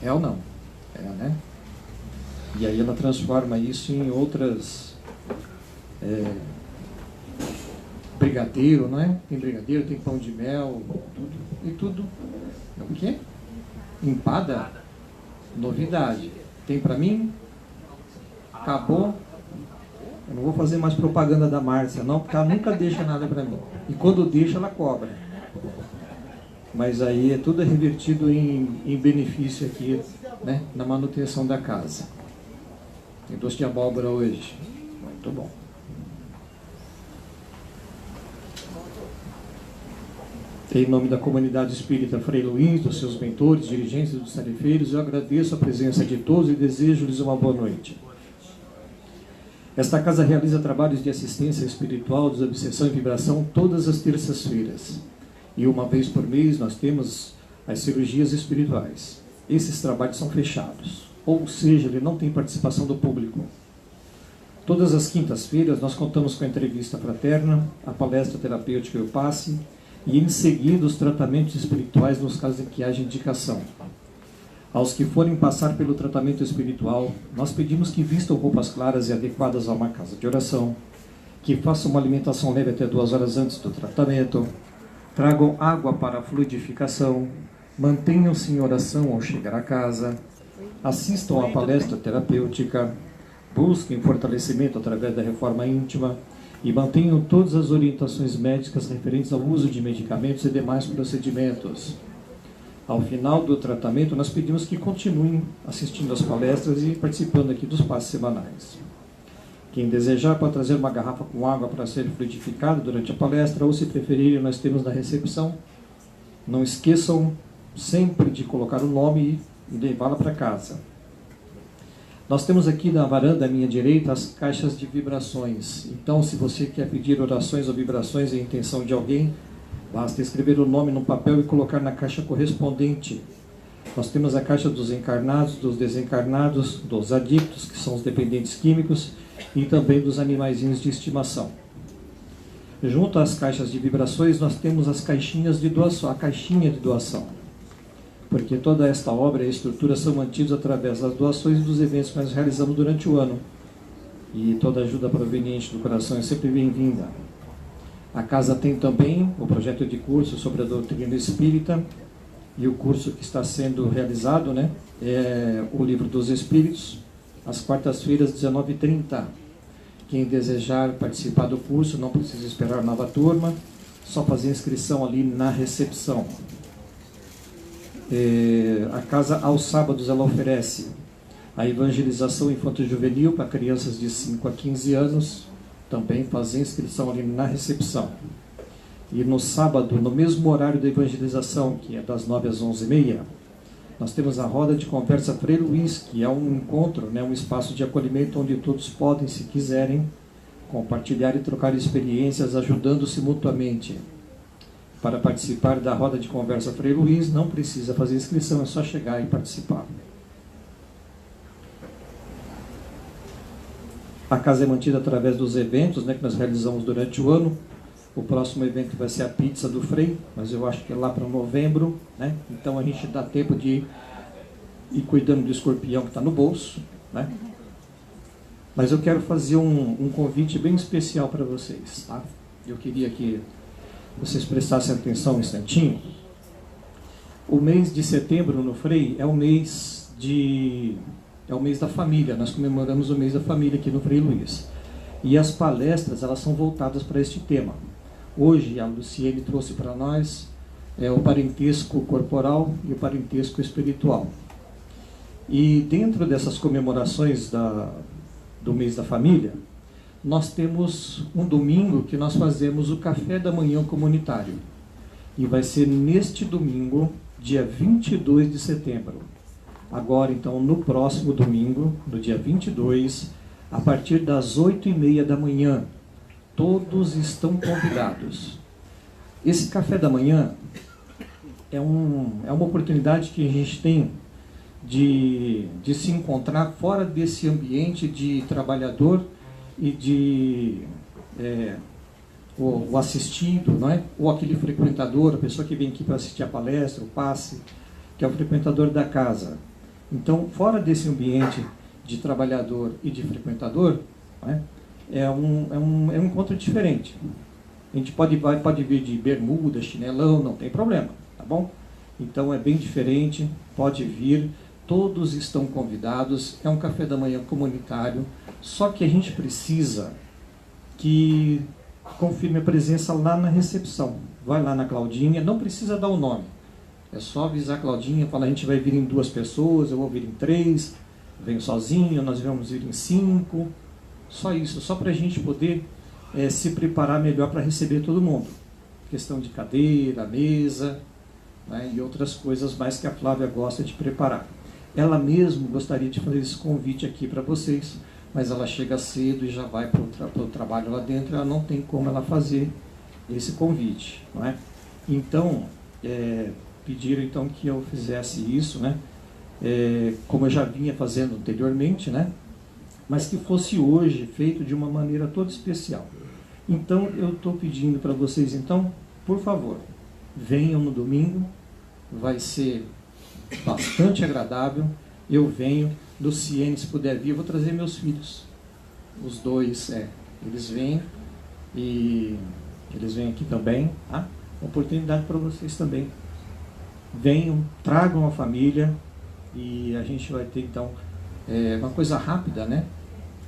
É ou não? É, né? E aí ela transforma isso em outras... brigadeiro, não é? Tem brigadeiro, tem pão de mel, tudo. E tudo... É o quê? Empada? Novidade. Tem para mim? Acabou? Eu não vou fazer mais propaganda da Márcia, não, porque ela nunca deixa nada para mim. E quando deixa, ela cobra. Mas aí é tudo revertido em benefício aqui, né, na manutenção da casa. Tem doce de abóbora hoje. Muito bom. Em nome da comunidade espírita Frei Luís, dos seus mentores, dirigentes e dos tarefeiros, eu agradeço a presença de todos e desejo-lhes uma boa noite. Esta casa realiza trabalhos de assistência espiritual, desobsessão e vibração todas as terças-feiras. E uma vez por mês nós temos as cirurgias espirituais. Esses trabalhos são fechados, ou seja, ele não tem participação do público. Todas as quintas-feiras nós contamos com a entrevista fraterna, a palestra terapêutica e o passe, e em seguida os tratamentos espirituais nos casos em que haja indicação. Aos que forem passar pelo tratamento espiritual, nós pedimos que vistam roupas claras e adequadas a uma casa de oração, que façam uma alimentação leve até 2 horas antes do tratamento, tragam água para a fluidificação, mantenham-se em oração ao chegar a casa, assistam à palestra terapêutica, busquem fortalecimento através da reforma íntima e mantenham todas as orientações médicas referentes ao uso de medicamentos e demais procedimentos. Ao final do tratamento, nós pedimos que continuem assistindo às palestras e participando aqui dos passes semanais. Quem desejar pode trazer uma garrafa com água para ser fluidificada durante a palestra, ou se preferirem, nós temos na recepção. Não esqueçam sempre de colocar o nome e levá-la para casa. Nós temos aqui na varanda à minha direita as caixas de vibrações. Então, se você quer pedir orações ou vibrações em intenção de alguém, basta escrever o nome no papel e colocar na caixa correspondente. Nós temos a caixa dos encarnados, dos desencarnados, dos adictos, que são os dependentes químicos, e também dos animaizinhos de estimação. Junto às caixas de vibrações, nós temos as caixinhas de doação, a caixinha de doação. Porque toda esta obra e a estrutura são mantidos através das doações e dos eventos que nós realizamos durante o ano. E toda ajuda proveniente do coração é sempre bem-vinda. A casa tem também o projeto de curso sobre a doutrina espírita, e o curso que está sendo realizado, né, é o Livro dos Espíritos, às quartas-feiras, 19h30. Quem desejar participar do curso não precisa esperar a nova turma, só fazer inscrição ali na recepção. A casa, aos sábados, ela oferece a evangelização infanto-juvenil para crianças de 5 a 15 anos, também fazer inscrição ali na recepção. E no sábado, no mesmo horário da evangelização, que é das 9 às 11h30, nós temos a roda de conversa Frei Luís, que é um encontro, né, um espaço de acolhimento onde todos podem, se quiserem, compartilhar e trocar experiências, ajudando-se mutuamente. Para participar da roda de conversa Frei Luís, não precisa fazer inscrição, é só chegar e participar. A casa é mantida através dos eventos, né, que nós realizamos durante o ano. O próximo evento vai ser a pizza do Frei, mas eu acho que é lá para novembro, né? Então a gente dá tempo de ir cuidando do escorpião que está no bolso, né? Mas eu quero fazer um convite bem especial para vocês, tá? Eu queria que vocês prestassem atenção um instantinho. O mês de setembro no Frei é o mês da família. Nós comemoramos o mês da família aqui no Frei Luís. E as palestras, elas são voltadas para este tema. Hoje, a Luciene trouxe para nós o parentesco corporal e o parentesco espiritual. E dentro dessas comemorações do mês da família, nós temos um domingo que nós fazemos o café da manhã comunitário. E vai ser neste domingo, dia 22 de setembro. Agora, então, no próximo domingo, no dia 22, a partir das 8h30 da manhã, todos estão convidados. Esse café da manhã é uma oportunidade que a gente tem de se encontrar fora desse ambiente de trabalhador e de o assistido, não é? Ou aquele frequentador, a pessoa que vem aqui para assistir a palestra, o passe, que é o frequentador da casa. Então, fora desse ambiente de trabalhador e de frequentador, né, é um encontro diferente. A gente pode vir de bermuda, chinelão, não tem problema, tá bom? Então é bem diferente, pode vir, todos estão convidados, é um café da manhã comunitário, só que a gente precisa que confirme a presença lá na recepção. Vai lá na Claudinha, não precisa dar o nome, é só avisar a Claudinha, falar, a gente vai vir em 2 pessoas, eu vou vir em 3, venho sozinho, nós vamos vir em 5, só isso, só para a gente poder se preparar melhor para receber todo mundo. Questão de cadeira, mesa, né, e outras coisas mais que a Flávia gosta de preparar. Ela mesmo gostaria de fazer esse convite aqui para vocês, mas ela chega cedo e já vai para o trabalho lá dentro, ela não tem como ela fazer esse convite, não é? Então, pediram então que eu fizesse isso, né? Como eu já vinha fazendo anteriormente, né? Mas que fosse hoje feito de uma maneira toda especial. Então, eu estou pedindo para vocês, então, por favor, venham no domingo, vai ser bastante agradável, eu venho, Luciene, se puder vir, eu vou trazer meus filhos, os 2, eles vêm, e eles vêm aqui também, tá? Oportunidade para vocês também, venham, tragam a família, e a gente vai ter, então, uma coisa rápida, né?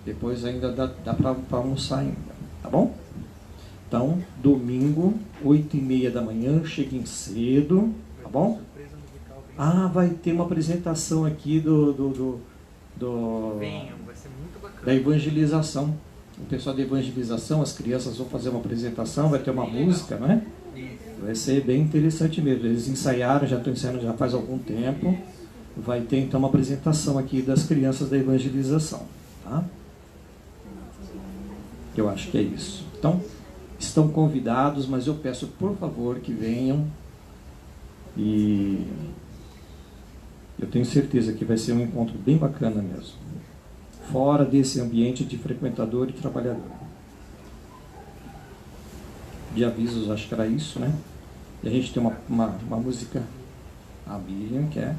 Depois ainda dá para almoçar ainda, tá bom? Então, domingo, 8h30 da manhã, cheguem cedo, tá bom? Vai ter uma apresentação aqui Venham, vai ser muito bacana. Da evangelização. O pessoal da evangelização, as crianças vão fazer uma apresentação, vai ter uma música, não é? Vai ser bem interessante mesmo. Eles ensaiaram, já estão ensaiando já faz algum tempo. Vai ter então uma apresentação aqui das crianças da evangelização, tá? Eu acho que é isso. Então, estão convidados, mas eu peço por favor que venham, e eu tenho certeza que vai ser um encontro bem bacana mesmo, fora desse ambiente de frequentador e trabalhador. De avisos, acho que era isso, né? E a gente tem uma música, a Miriam quer.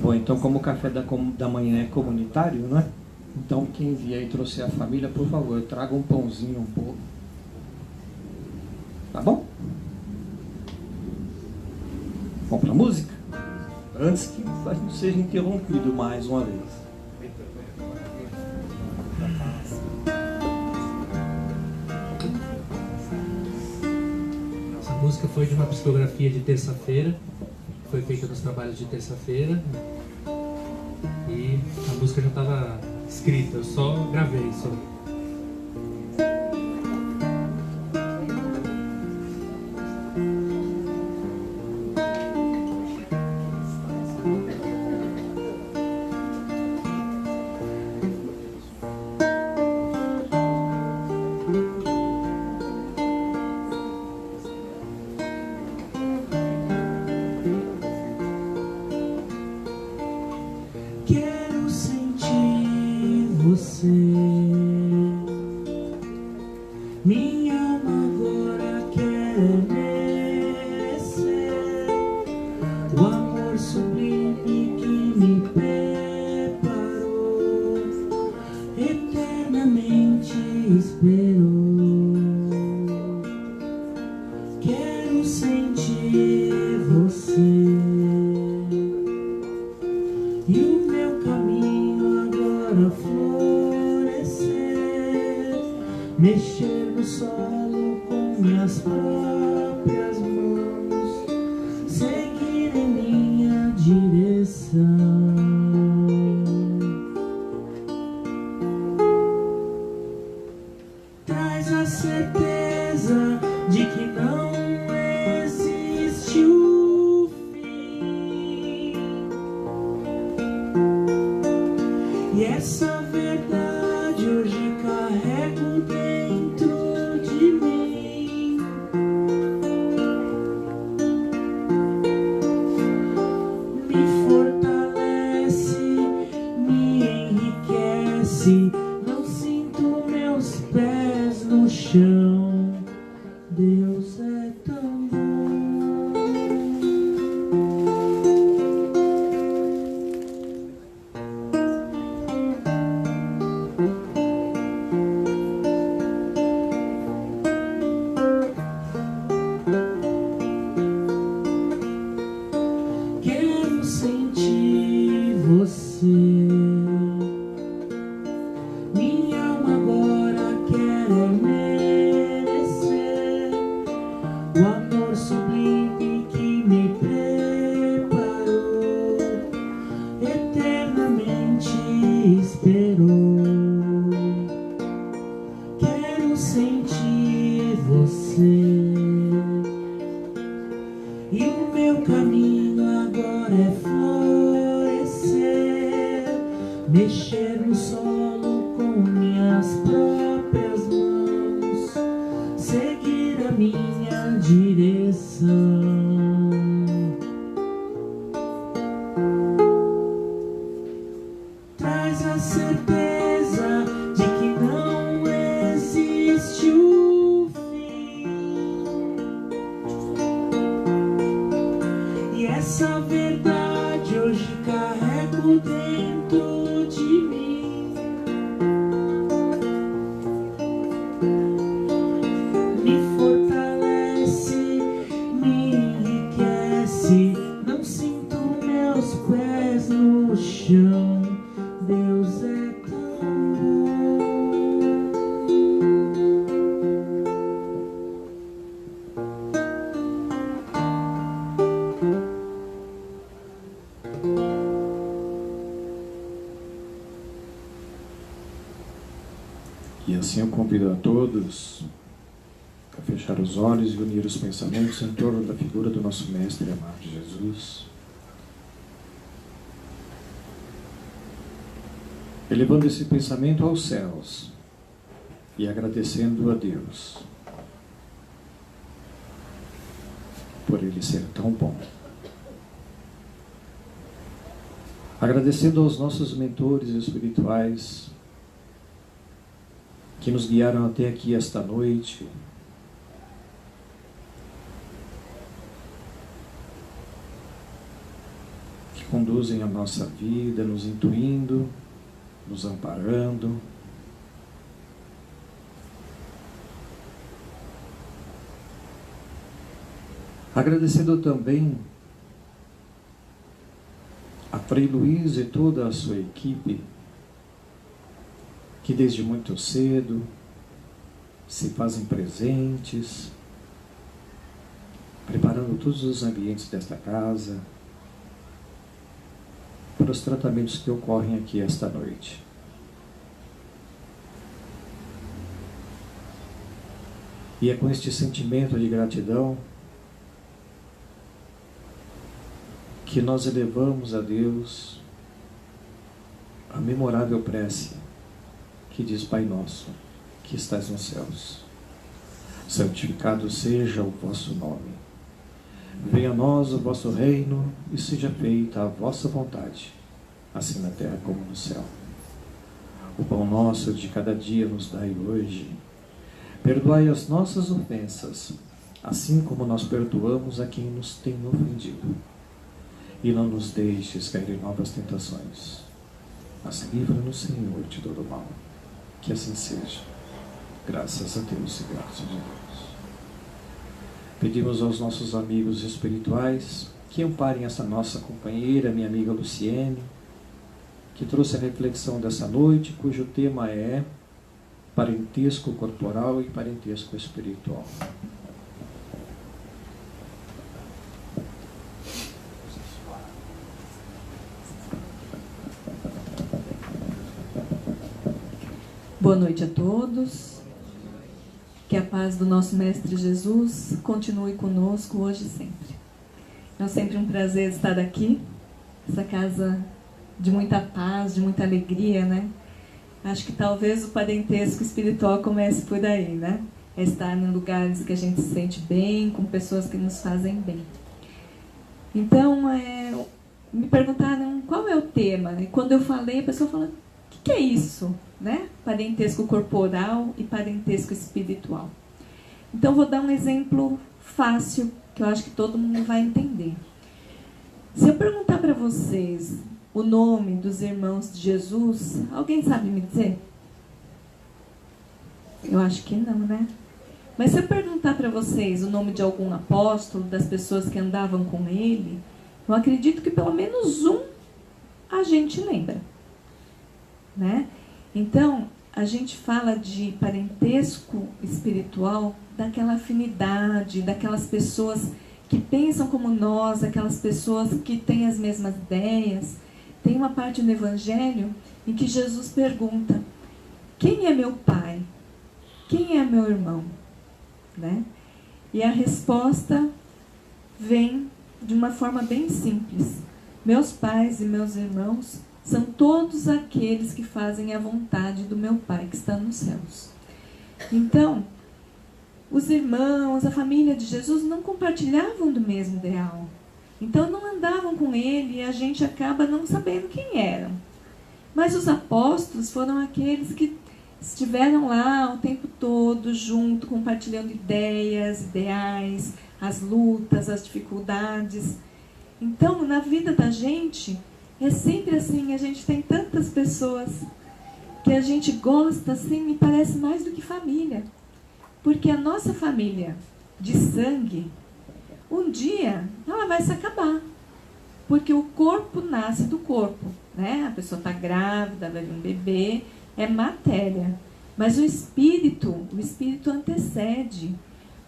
Bom, então como o café da manhã é comunitário, né? Então quem vier e trouxer a família, por favor, traga um pãozinho, um pouco. Tá bom? Vamos para a música? Antes que a gente seja interrompido mais uma vez. Essa música foi de uma psicografia de terça-feira, foi feita nos trabalhos de terça-feira, e a música já estava escrita, eu só gravei só. Quero sentir você, minha alma agora quer merecer o amor sublime que me preparou, eternamente esperou. Quero sentir você, e o meu caminho agora florescer, mexer no solo com minhas próprias mãos, seguir em minha direção. Traz a certeza de que não existe o fim. E essa verdade hoje carrego dentro de mim. Me sentir você. Minha alma agora quer merecer o amor sublime que me preparou, eternamente esperou. Quero sentir você. E o meu caminho agora é florescer, mexer no solo com minhas próprias mãos, seguir a minha direção. Traz a certeza de que não existe o fim. E essa verdade hoje carrego dentro de mim. Me fortalece, me enriquece. Não sinto meus pés no chão. Deus é tão bom. E assim eu convido a todos a fechar os olhos e unir os pensamentos em torno da figura do nosso Mestre amado Jesus, elevando esse pensamento aos céus e agradecendo a Deus por Ele ser tão bom. Agradecendo aos nossos mentores espirituais que nos guiaram até aqui esta noite, que conduzem a nossa vida, nos intuindo, nos amparando. Agradecendo também a Frei Luiz e toda a sua equipe, que desde muito cedo se fazem presentes, preparando todos os ambientes desta casa para os tratamentos que ocorrem aqui esta noite. E é com este sentimento de gratidão que nós elevamos a Deus a memorável prece que diz: Pai nosso, que estás nos céus, santificado seja o vosso nome. Venha a nós o vosso reino e seja feita a vossa vontade, assim na terra como no céu. O pão nosso de cada dia nos dai hoje. Perdoai as nossas ofensas, assim como nós perdoamos a quem nos tem ofendido. E não nos deixes cair em novas tentações, mas livra-nos, Senhor, de todo mal. Que assim seja. Graças a Deus e graças a Deus. Pedimos aos nossos amigos espirituais que amparem essa nossa companheira, minha amiga Luciene, que trouxe a reflexão dessa noite, cujo tema é parentesco corporal e parentesco espiritual. Boa noite a todos. Que a paz do nosso Mestre Jesus continue conosco hoje e sempre. É sempre um prazer estar aqui, essa casa de muita paz, de muita alegria, né? Acho que talvez o parentesco espiritual comece por aí, né? É estar em lugares que a gente se sente bem, com pessoas que nos fazem bem. Então, me perguntaram qual é o tema. E quando eu falei, a pessoa falou: o que é isso? Né? Parentesco corporal e parentesco espiritual. Então vou dar um exemplo fácil que eu acho que todo mundo vai entender. Se eu perguntar para vocês o nome dos irmãos de Jesus, alguém sabe me dizer? Eu acho que não, né? Mas se eu perguntar para vocês o nome de algum apóstolo, das pessoas que andavam com ele, Eu acredito que pelo menos um a gente lembra, né? Então, a gente fala de parentesco espiritual, daquela afinidade, daquelas pessoas que pensam como nós, aquelas pessoas que têm as mesmas ideias. Tem uma parte no Evangelho em que Jesus pergunta: quem é meu pai? Quem é meu irmão? Né? E a resposta vem de uma forma bem simples: meus pais e meus irmãos são todos aqueles que fazem a vontade do meu Pai que está nos céus. Então, os irmãos, a família de Jesus não compartilhavam do mesmo ideal. Então não andavam com ele e a gente acaba não sabendo quem eram. Mas os apóstolos foram aqueles que estiveram lá o tempo todo junto, compartilhando ideias, ideais, as lutas, as dificuldades. Então, na vida da gente, é sempre assim, a gente tem tantas pessoas que a gente gosta, assim, me parece mais do que família. Porque a nossa família de sangue, um dia, ela vai se acabar. Porque o corpo nasce do corpo, né? A pessoa está grávida, vai vir um bebê, é matéria. Mas o espírito antecede.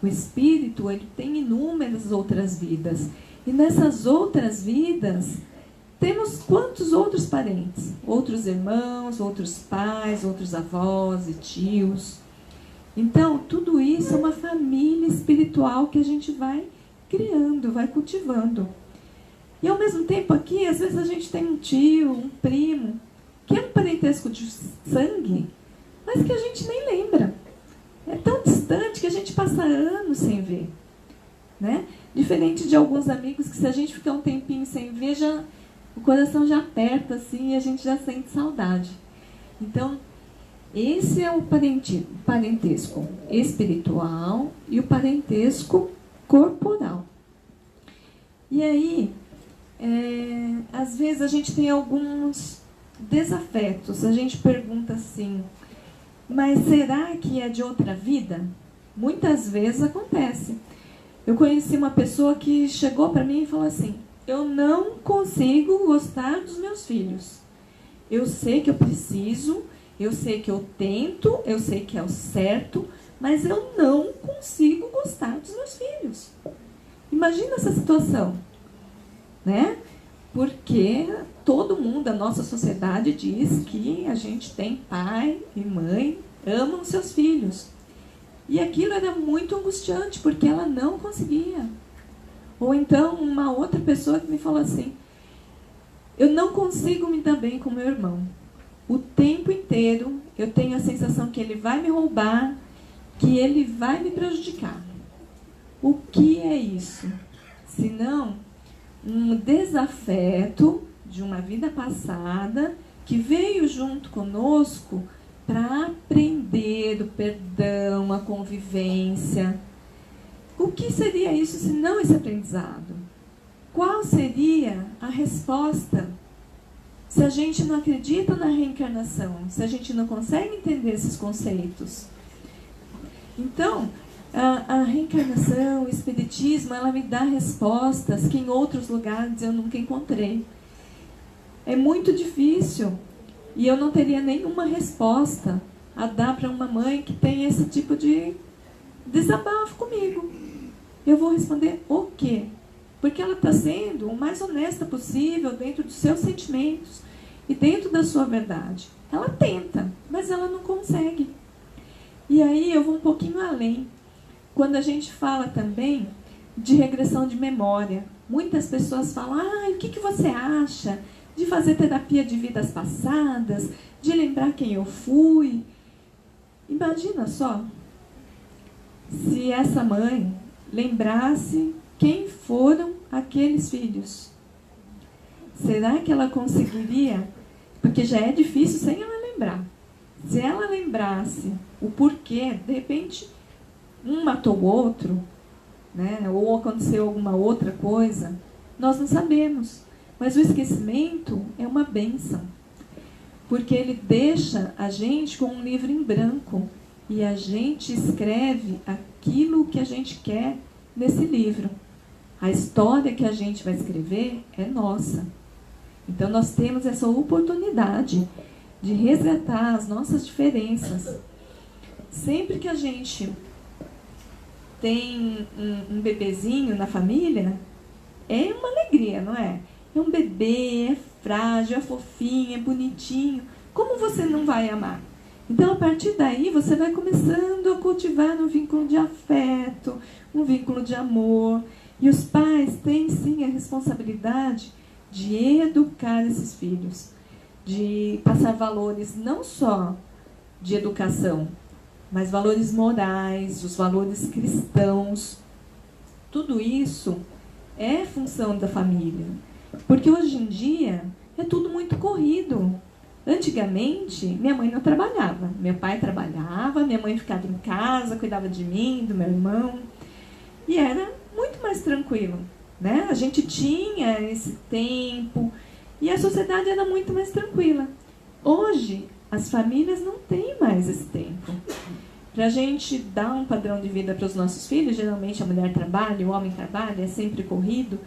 O espírito, ele tem inúmeras outras vidas. E nessas outras vidas, temos quantos outros parentes? Outros irmãos, outros pais, outros avós e tios. Então, tudo isso é uma família espiritual que a gente vai criando, vai cultivando. E ao mesmo tempo aqui, às vezes a gente tem um tio, um primo, que é um parentesco de sangue, mas que a gente nem lembra. É tão distante que a gente passa anos sem ver. Né? Diferente de alguns amigos que, se a gente ficar um tempinho sem ver, o coração já aperta assim, e a gente já sente saudade. Então, esse é o parentesco espiritual e o parentesco corporal. E aí, às vezes a gente tem alguns desafetos. A gente pergunta assim: mas será que é de outra vida? Muitas vezes acontece. Eu conheci uma pessoa que chegou para mim e falou assim: eu não consigo gostar dos meus filhos. Eu sei que eu preciso, eu sei que eu tento, eu sei que é o certo, mas eu não consigo gostar dos meus filhos. Imagina essa situação, né? Porque todo mundo, a nossa sociedade diz que a gente tem pai e mãe, amam seus filhos. E aquilo era muito angustiante, porque ela não conseguia. Ou então, uma outra pessoa que me falou assim: eu não consigo me dar bem com meu irmão. O tempo inteiro eu tenho a sensação que ele vai me roubar, que ele vai me prejudicar. O que é isso? Senão um desafeto de uma vida passada que veio junto conosco para aprender o perdão, a convivência. O que seria isso se não esse aprendizado? Qual seria a resposta se a gente não acredita na reencarnação, se a gente não consegue entender esses conceitos? Então, a reencarnação, o espiritismo, ela me dá respostas que em outros lugares eu nunca encontrei. É muito difícil. E eu não teria nenhuma resposta a dar para uma mãe que tem esse tipo de desabafo comigo. Eu vou responder o quê? Porque ela está sendo o mais honesta possível dentro dos seus sentimentos e dentro da sua verdade. Ela tenta, mas ela não consegue. E aí eu vou um pouquinho além. Quando a gente fala também de regressão de memória, muitas pessoas falam: o que você acha de fazer terapia de vidas passadas, de lembrar quem eu fui? Imagina só, se essa mãe lembrasse quem foram aqueles filhos. Será que ela conseguiria? Porque já é difícil sem ela lembrar. Se ela lembrasse o porquê, de repente, um matou o outro, né? Ou aconteceu alguma outra coisa, nós não sabemos. Mas o esquecimento é uma bênção, porque ele deixa a gente com um livro em branco e a gente escreve aquilo que a gente quer nesse livro. A história que a gente vai escrever é nossa. Então nós temos essa oportunidade de resgatar as nossas diferenças. Sempre que a gente tem um bebezinho na família, é uma alegria, não é? É um bebê, é frágil, é fofinho, é bonitinho. Como você não vai amar? Então, a partir daí, você vai começando a cultivar um vínculo de afeto, um vínculo de amor. E os pais têm, sim, a responsabilidade de educar esses filhos, de passar valores não só de educação, mas valores morais, os valores cristãos. Tudo isso é função da família. Porque hoje em dia é tudo muito corrido. Antigamente, minha mãe não trabalhava. Meu pai trabalhava, minha mãe ficava em casa, cuidava de mim, do meu irmão. E era muito mais tranquilo, né? A gente tinha esse tempo e a sociedade era muito mais tranquila. Hoje, as famílias não têm mais esse tempo. Para a gente dar um padrão de vida para os nossos filhos, geralmente a mulher trabalha, o homem trabalha, é sempre corrido.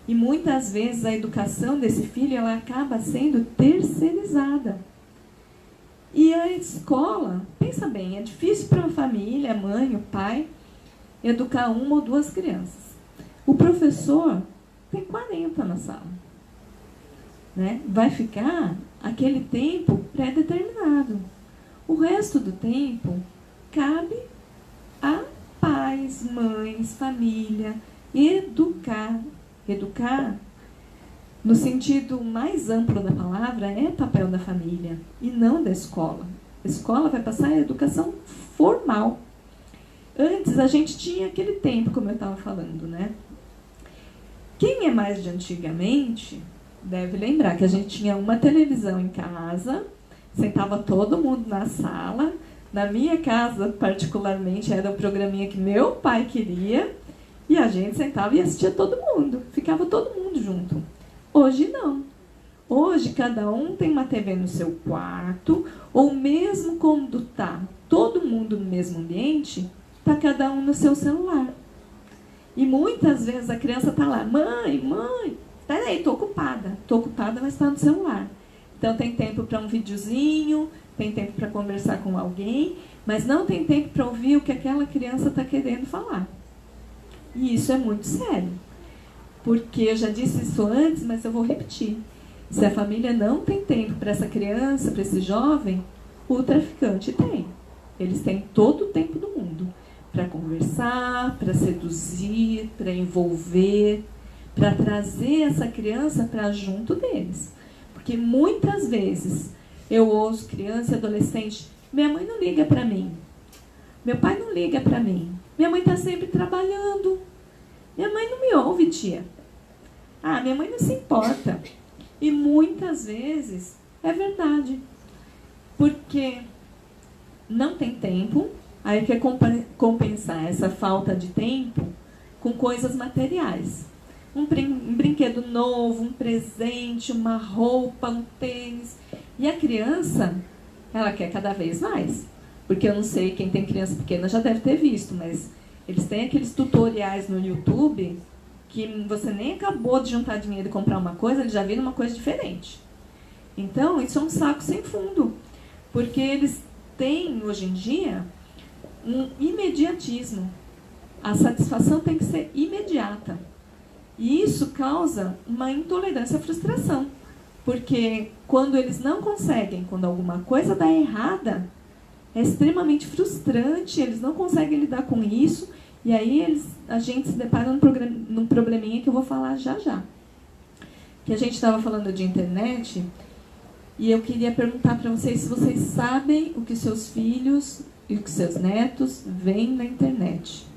E muitas vezes a educação desse filho ela acaba sendo terceirizada. E a escola, pensa bem, é difícil para uma família, a mãe, o pai, educar uma ou duas crianças. O professor tem 40 na sala. Né? Vai ficar aquele tempo pré-determinado. O resto do tempo cabe a pais, mães, família, educar. Educar, no sentido mais amplo da palavra, é papel da família e não da escola. A escola vai passar a educação formal. Antes, a gente tinha aquele tempo, como eu estava falando, né? Quem é mais de antigamente deve lembrar que a gente tinha uma televisão em casa, sentava todo mundo na sala. Na minha casa, particularmente, era o programinha que meu pai queria. E a gente sentava e assistia todo mundo. Ficava todo mundo junto. Hoje não. Hoje cada um tem uma TV no seu quarto, ou mesmo quando está todo mundo no mesmo ambiente, está cada um no seu celular. E muitas vezes a criança está lá, mãe, peraí, estou ocupada. Estou ocupada, mas está no celular. Então tem tempo para um videozinho, tem tempo para conversar com alguém, mas não tem tempo para ouvir o que aquela criança está querendo falar. E isso é muito sério, porque eu já disse isso antes, mas eu vou repetir. Se a família não tem tempo para essa criança, para esse jovem, o traficante tem. Eles têm todo o tempo do mundo para conversar, para seduzir, para envolver, para trazer essa criança para junto deles. Porque muitas vezes eu ouço criança e adolescente, minha mãe não liga para mim, meu pai não liga para mim. Minha mãe está sempre trabalhando. Minha mãe não me ouve, tia. Ah, minha mãe não se importa. E muitas vezes é verdade. Porque não tem tempo, aí quer compensar essa falta de tempo com coisas materiais. Um brinquedo novo, um presente, uma roupa, um tênis. E a criança, ela quer cada vez mais. Porque eu não sei, quem tem criança pequena já deve ter visto, mas eles têm aqueles tutoriais no YouTube que você nem acabou de juntar dinheiro e comprar uma coisa, ele já vira uma coisa diferente. Então, isso é um saco sem fundo. Porque eles têm, hoje em dia, um imediatismo. A satisfação tem que ser imediata. E isso causa uma intolerância à frustração. Porque quando eles não conseguem, quando alguma coisa dá errada, é extremamente frustrante, eles não conseguem lidar com isso, e aí a gente se depara num probleminha que eu vou falar já já. Que a gente estava falando de internet, e eu queria perguntar para vocês se vocês sabem o que seus filhos e o que seus netos veem na internet.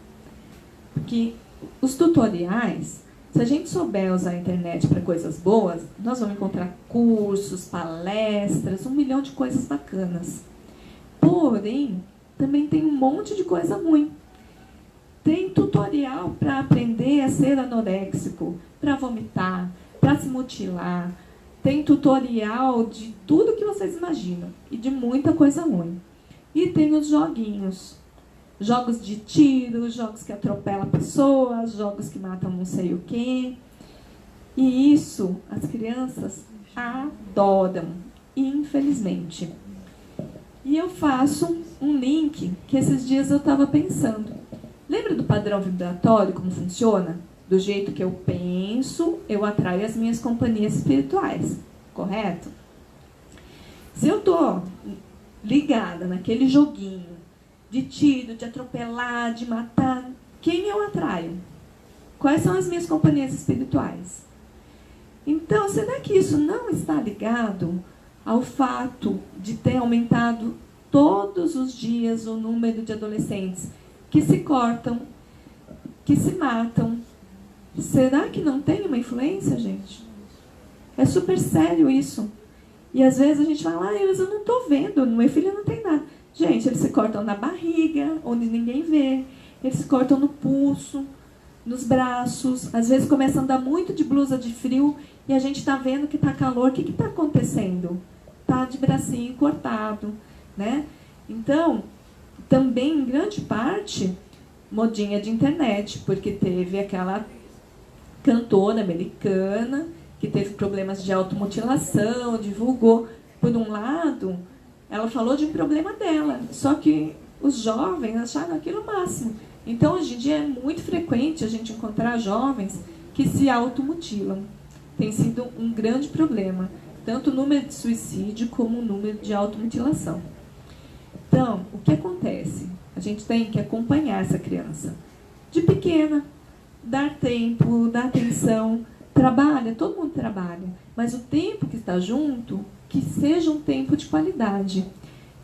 Porque os tutoriais, se a gente souber usar a internet para coisas boas, nós vamos encontrar cursos, palestras, 1 milhão de coisas bacanas. Porém, também tem um monte de coisa ruim. Tem tutorial para aprender a ser anoréxico, para vomitar, para se mutilar. Tem tutorial de tudo que vocês imaginam e de muita coisa ruim. E tem os joguinhos. jogos de tiro, jogos que atropelam pessoas, jogos que matam não sei o quê. E isso as crianças adoram, infelizmente. E eu faço um link que esses dias eu estava pensando. Lembra do padrão vibratório, como funciona? Do jeito que eu penso, eu atraio as minhas companhias espirituais, correto? Se eu estou ligada naquele joguinho de tiro, de atropelar, de matar, quem eu atraio? Quais são as minhas companhias espirituais? Então, será que isso não está ligado ao fato de ter aumentado todos os dias o número de adolescentes que se cortam, que se matam? Será que não tem uma influência, gente? É super sério isso. E às vezes a gente fala, mas eu não estou vendo, meu filho não tem nada. Gente, eles se cortam na barriga, onde ninguém vê. Eles se cortam no pulso, nos braços. Às vezes começa a andar muito de blusa de frio e a gente está vendo que está calor. O que está acontecendo? Está de bracinho cortado, né? Então, também em grande parte, modinha de internet, porque teve aquela cantora americana que teve problemas de automutilação, divulgou. Por um lado, ela falou de um problema dela, só que os jovens acharam aquilo o máximo. Então, hoje em dia, é muito frequente a gente encontrar jovens que se automutilam. Tem sido um grande problema, tanto o número de suicídio como o número de automutilação. Então, o que acontece? A gente tem que acompanhar essa criança. De pequena, dar tempo, dar atenção. Trabalha, todo mundo trabalha, mas o tempo que está junto, que seja um tempo de qualidade.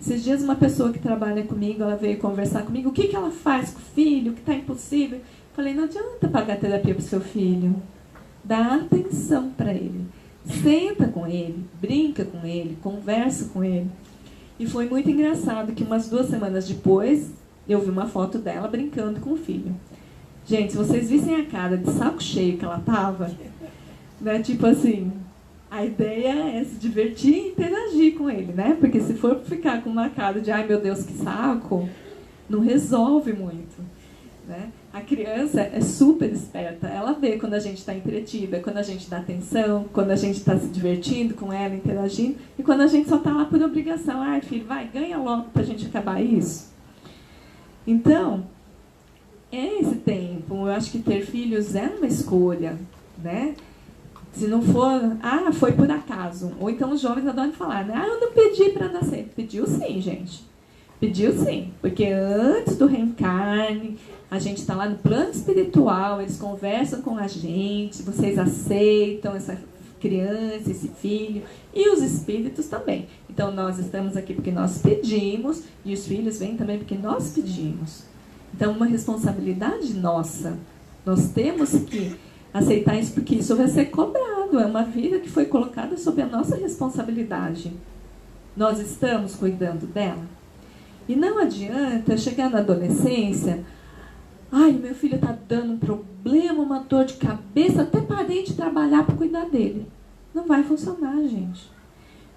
Esses dias uma pessoa que trabalha comigo, ela veio conversar comigo, o que ela faz com o filho, que está impossível. Falei, não adianta pagar terapia para o seu filho, dá atenção para ele. Senta com ele, brinca com ele, conversa com ele. E foi muito engraçado que umas 2 semanas depois, eu vi uma foto dela brincando com o filho. Gente, se vocês vissem a cara de saco cheio que ela tava, né? Tipo assim, a ideia é se divertir e interagir com ele, né? Porque se for ficar com uma cara de, ai meu Deus, que saco, não resolve muito, né? A criança é super esperta, ela vê quando a gente está entretida, quando a gente dá atenção, quando a gente está se divertindo com ela, interagindo, e quando a gente só está lá por obrigação. Ai, filho, vai, ganha logo para a gente acabar isso. Então, é esse tempo. Eu acho que ter filhos é uma escolha, né? Se não for, foi por acaso. Ou então os jovens adoram falar, né? Eu não pedi para nascer. Pediu sim, gente. Pediu sim. Porque antes do reencarne, a gente está lá no plano espiritual, eles conversam com a gente, vocês aceitam essa criança, esse filho, e os espíritos também. Então, nós estamos aqui porque nós pedimos, e os filhos vêm também porque nós pedimos. Então, uma responsabilidade nossa. Nós temos que aceitar isso, porque isso vai ser cobrado. É uma vida que foi colocada sob a nossa responsabilidade. Nós estamos cuidando dela. E não adianta chegar na adolescência, ai, meu filho está dando um problema, uma dor de cabeça, até parei de trabalhar para cuidar dele. Não vai funcionar, gente.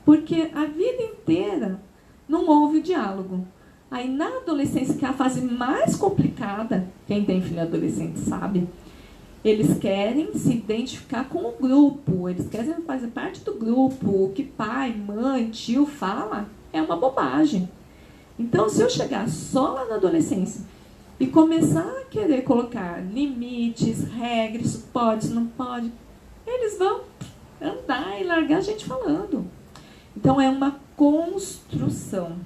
Porque a vida inteira não houve diálogo. Aí na adolescência, que é a fase mais complicada, quem tem filho adolescente sabe, eles querem se identificar com o grupo, eles querem fazer parte do grupo. O que pai, mãe, tio fala é uma bobagem. Então, se eu chegar só lá na adolescência e começar a querer colocar limites, regras, isso pode, isso não pode, eles vão andar e largar a gente falando. Então, é uma construção.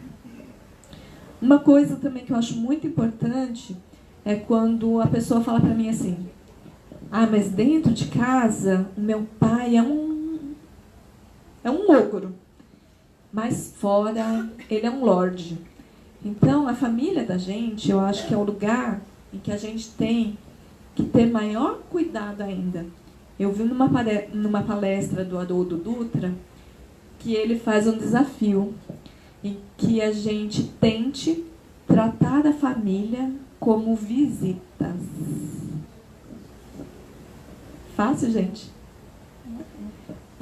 Uma coisa também que eu acho muito importante é quando a pessoa fala para mim assim, mas dentro de casa, o meu pai é um ogro, mas fora ele é um lorde. Então, a família da gente, eu acho que é o lugar em que a gente tem que ter maior cuidado ainda. Eu vi numa palestra do Haroldo Dutra que ele faz um desafio em que a gente tente tratar a família como visitas. Fácil, gente?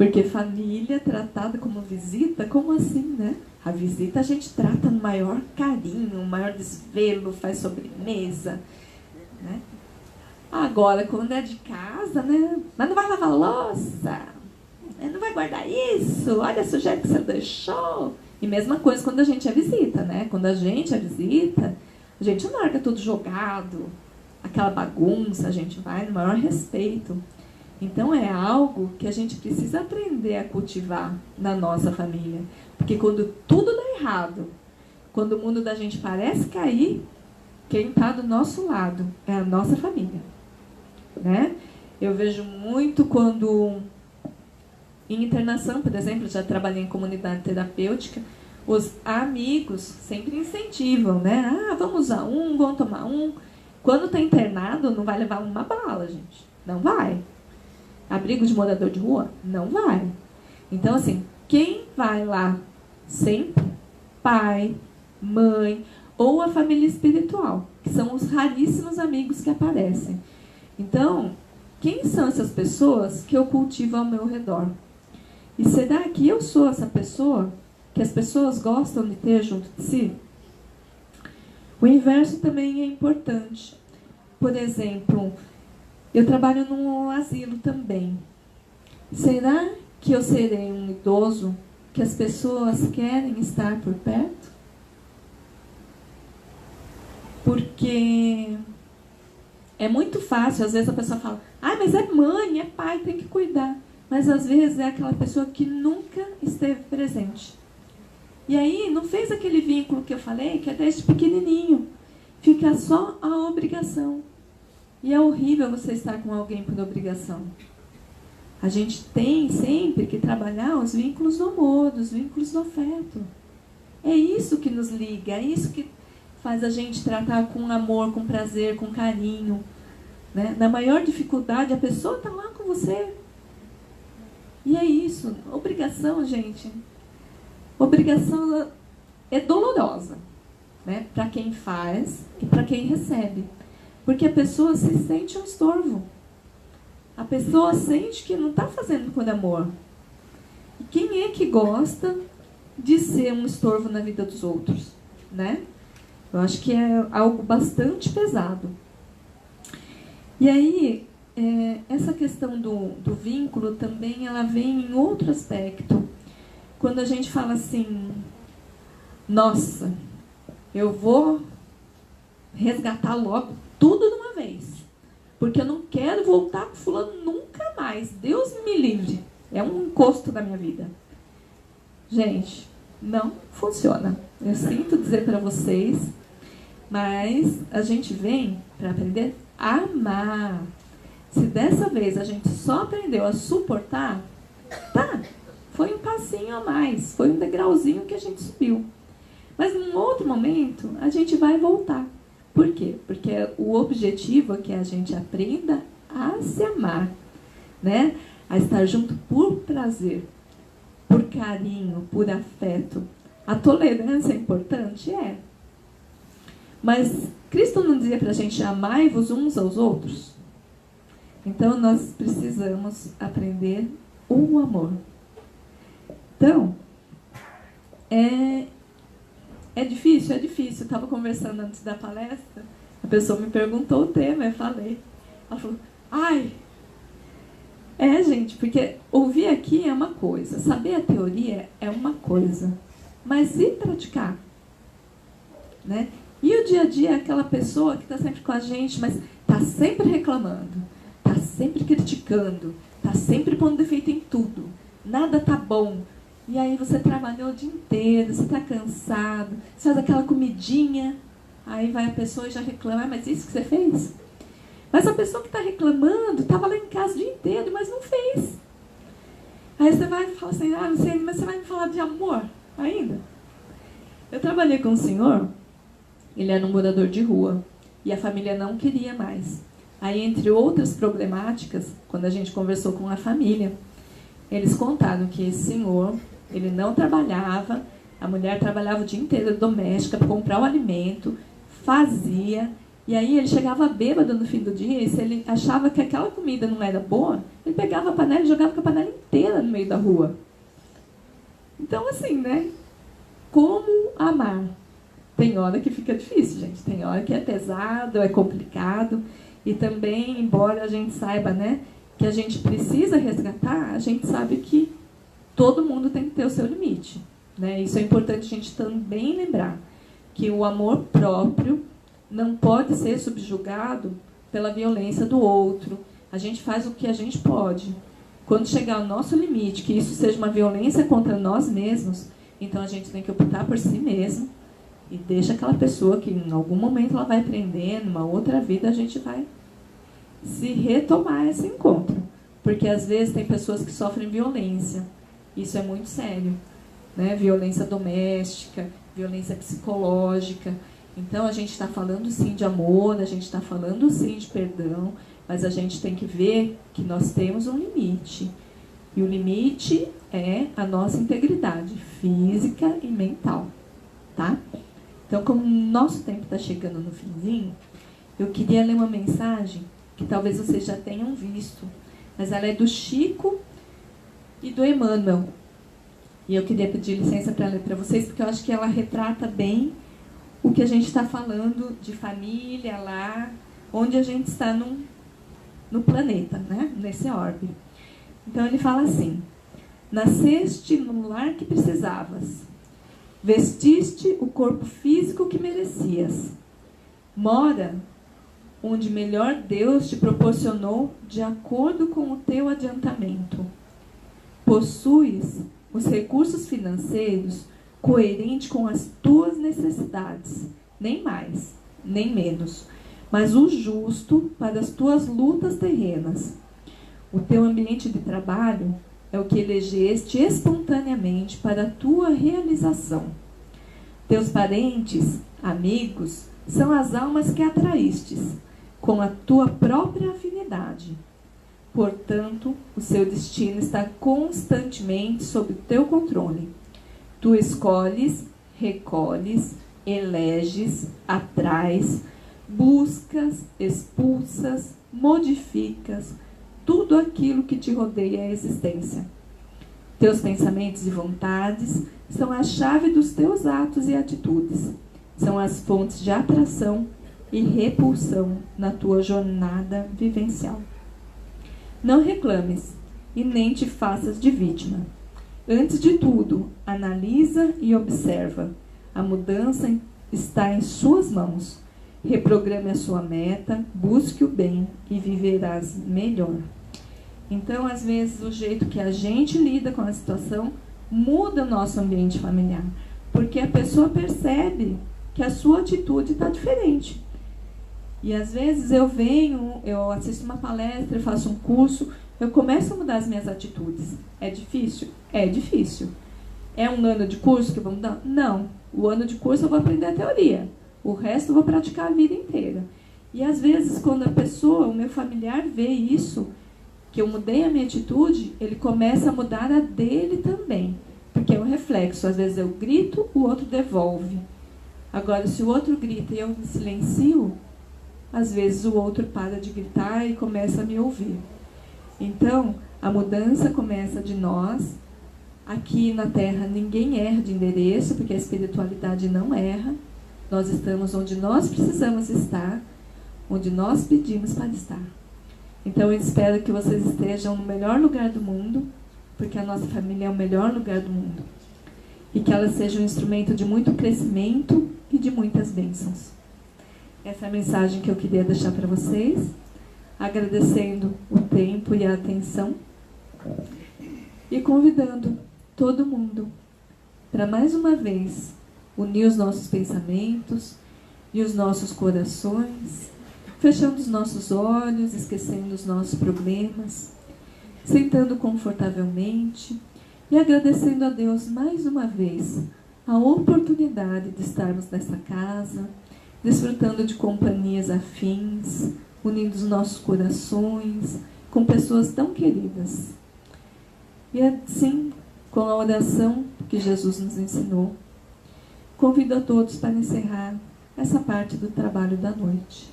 Porque família tratada como visita, como assim, né? A visita a gente trata no maior carinho, maior desvelo, faz sobremesa, né? Agora, quando é de casa, né? Mas não vai lavar louça, não vai guardar isso, olha a sujeira que você deixou. E mesma coisa quando a gente é visita, né? Quando a gente é visita, a gente não larga tudo jogado, aquela bagunça, a gente vai no maior respeito. Então é algo que a gente precisa aprender a cultivar na nossa família. Porque quando tudo dá errado, quando o mundo da gente parece cair, quem está do nosso lado é a nossa família, né? Eu vejo muito quando, em internação, por exemplo, já trabalhei em comunidade terapêutica, os amigos sempre incentivam, né? Ah, vamos usar um, vamos tomar um. Quando está internado, não vai levar uma bala, gente. Não vai. Abrigo de morador de rua? Não vai. Então, assim, quem vai lá sempre? Pai, mãe ou a família espiritual, que são os raríssimos amigos que aparecem. Então, quem são essas pessoas que eu cultivo ao meu redor? E será que eu sou essa pessoa que as pessoas gostam de ter junto de si? O inverso também é importante. Por exemplo, eu trabalho num asilo também. Será que eu serei um idoso que as pessoas querem estar por perto? Porque é muito fácil, às vezes a pessoa fala, mas é mãe, é pai, tem que cuidar. Mas às vezes é aquela pessoa que nunca esteve presente. E aí não fez aquele vínculo que eu falei, que é desde pequenininho. Fica só a obrigação. E é horrível você estar com alguém por obrigação. A gente tem sempre que trabalhar os vínculos do amor, os vínculos do afeto. É isso que nos liga, é isso que faz a gente tratar com amor, com prazer, com carinho, né? Na maior dificuldade, a pessoa está lá com você. E é isso. Obrigação, gente. Obrigação é dolorosa, né? Para quem faz e para quem recebe. Porque a pessoa se sente um estorvo. A pessoa sente que não está fazendo por amor. E quem é que gosta de ser um estorvo na vida dos outros, né? Eu acho que é algo bastante pesado. E aí, essa questão do vínculo também, ela vem em outro aspecto. Quando a gente fala assim, nossa, eu vou resgatar logo tudo de uma vez, porque eu não quero voltar com fulano nunca mais. Deus me livre. É um encosto na minha vida. Gente, não funciona. Eu sinto dizer para vocês, mas a gente vem para aprender a amar. Se dessa vez a gente só aprendeu a suportar, tá, foi um passinho a mais, foi um degrauzinho que a gente subiu. Mas num outro momento, a gente vai voltar. Por quê? Porque o objetivo é que a gente aprenda a se amar, né? A estar junto por prazer, por carinho, por afeto. A tolerância é importante? É. Mas Cristo não dizia para a gente amai-vos uns aos outros? Então, nós precisamos aprender o amor. Então, é difícil, é difícil. Eu estava conversando antes da palestra, a pessoa me perguntou o tema, eu falei. Ela falou, gente, porque ouvir aqui é uma coisa, saber a teoria é uma coisa, mas e praticar? Né? E o dia a dia é aquela pessoa que está sempre com a gente, mas está sempre reclamando, está sempre criticando, está sempre pondo defeito em tudo, nada está bom. E aí você trabalhou o dia inteiro, você está cansado, você faz aquela comidinha, aí vai a pessoa e já reclama, mas isso que você fez? Mas a pessoa que está reclamando estava lá em casa o dia inteiro, mas não fez. Aí você vai falar assim, não sei, mas você vai me falar de amor ainda? Eu trabalhei com um senhor, ele era um morador de rua, e a família não queria mais. Aí, entre outras problemáticas, quando a gente conversou com a família, eles contaram que esse senhor, ele não trabalhava, a mulher trabalhava o dia inteiro doméstica para comprar o alimento, fazia, E aí ele chegava bêbado no fim do dia, e se ele achava que aquela comida não era boa, ele pegava a panela e jogava com a panela inteira no meio da rua. Então, assim, né? Como amar? Tem hora que fica difícil, gente. Tem hora que é pesado, é complicado. E também, embora a gente saiba, né, que a gente precisa resgatar, a gente sabe que todo mundo tem que ter o seu limite, né? Isso é importante a gente também lembrar, que o amor próprio não pode ser subjugado pela violência do outro. A gente faz o que a gente pode. Quando chegar ao nosso limite, que isso seja uma violência contra nós mesmos, então a gente tem que optar por si mesmo e deixa aquela pessoa que em algum momento ela vai aprender, numa outra vida a gente vai se retomar esse encontro. Porque às vezes tem pessoas que sofrem violência. Isso é muito sério, né? Violência doméstica, violência psicológica. Então a gente está falando sim de amor, a gente está falando sim de perdão, mas a gente tem que ver que nós temos um limite. E o limite é a nossa integridade física e mental, tá? Então, como o nosso tempo está chegando no finzinho, eu queria ler uma mensagem que talvez vocês já tenham visto, mas ela é do Chico e do Emmanuel. E eu queria pedir licença para ler para vocês, porque eu acho que ela retrata bem o que a gente está falando de família, lá, onde a gente está no planeta, né? Nesse orbe. Então ele fala assim: nasceste no lar que precisavas, vestiste o corpo físico que merecias, mora onde melhor Deus te proporcionou de acordo com o teu adiantamento, possuis os recursos financeiros coerente com as tuas necessidades, nem mais, nem menos, mas o justo para as tuas lutas terrenas. O teu ambiente de trabalho é o que elegeste espontaneamente para a tua realização. Teus parentes, amigos, são as almas que atraístes, com a tua própria afinidade. Portanto, o seu destino está constantemente sob teu controle. Tu escolhes, recolhes, eleges, atrais, buscas, expulsas, modificas tudo aquilo que te rodeia a existência. Teus pensamentos e vontades são a chave dos teus atos e atitudes. São as fontes de atração e repulsão na tua jornada vivencial. Não reclames e nem te faças de vítima. Antes de tudo, analisa e observa. A mudança está em suas mãos. Reprograme a sua meta, busque o bem e viverás melhor. Então, às vezes, o jeito que a gente lida com a situação muda o nosso ambiente familiar, porque a pessoa percebe que a sua atitude está diferente. E às vezes eu assisto uma palestra, eu faço um curso, eu começo a mudar as minhas atitudes. É difícil? É difícil. É um ano de curso que eu vou mudar? Não. O ano de curso eu vou aprender a teoria. O resto eu vou praticar a vida inteira. E às vezes, quando a pessoa, o meu familiar, vê isso, que eu mudei a minha atitude, ele começa a mudar a dele também. Porque é um reflexo. Às vezes eu grito, o outro devolve. Agora, se o outro grita e eu me silencio, às vezes o outro para de gritar e começa a me ouvir. Então, a mudança começa de nós. Aqui na Terra ninguém erra de endereço, porque a espiritualidade não erra. Nós estamos onde nós precisamos estar, onde nós pedimos para estar. Então eu espero que vocês estejam no melhor lugar do mundo, porque a nossa família é o melhor lugar do mundo. E que ela seja um instrumento de muito crescimento e de muitas bênçãos. Essa é a mensagem que eu queria deixar para vocês, agradecendo o tempo e a atenção e convidando todo mundo para mais uma vez unir os nossos pensamentos e os nossos corações, fechando os nossos olhos, esquecendo os nossos problemas, sentando confortavelmente e agradecendo a Deus mais uma vez a oportunidade de estarmos nessa casa, desfrutando de companhias afins, unindo os nossos corações com pessoas tão queridas. E assim, com a oração que Jesus nos ensinou, convido a todos para encerrar essa parte do trabalho da noite.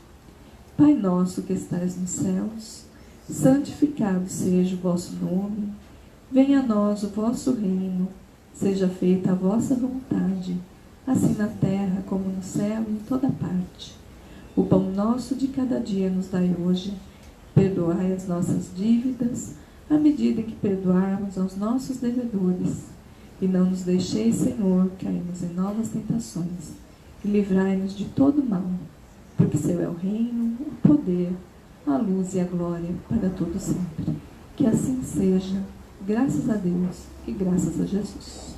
Pai nosso que estais nos céus, santificado seja o vosso nome. Venha a nós o vosso reino. Seja feita a vossa vontade, assim na terra como no céu e em toda parte. O pão nosso de cada dia nos dai hoje. Perdoai as nossas dívidas, à medida que perdoarmos aos nossos devedores. E não nos deixeis, Senhor, cairmos em novas tentações. E livrai-nos de todo mal, porque seu é o reino, o poder, a luz e a glória para todo sempre. Que assim seja, graças a Deus e graças a Jesus.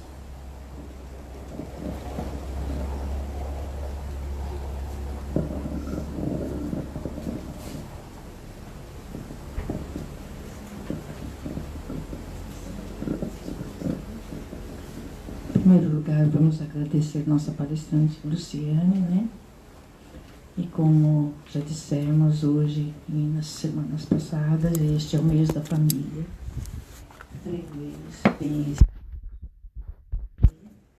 Em primeiro lugar, vamos agradecer nossa palestrante Luciane, né? E como já dissemos hoje e nas semanas passadas, este é o mês da família. 3 meses tem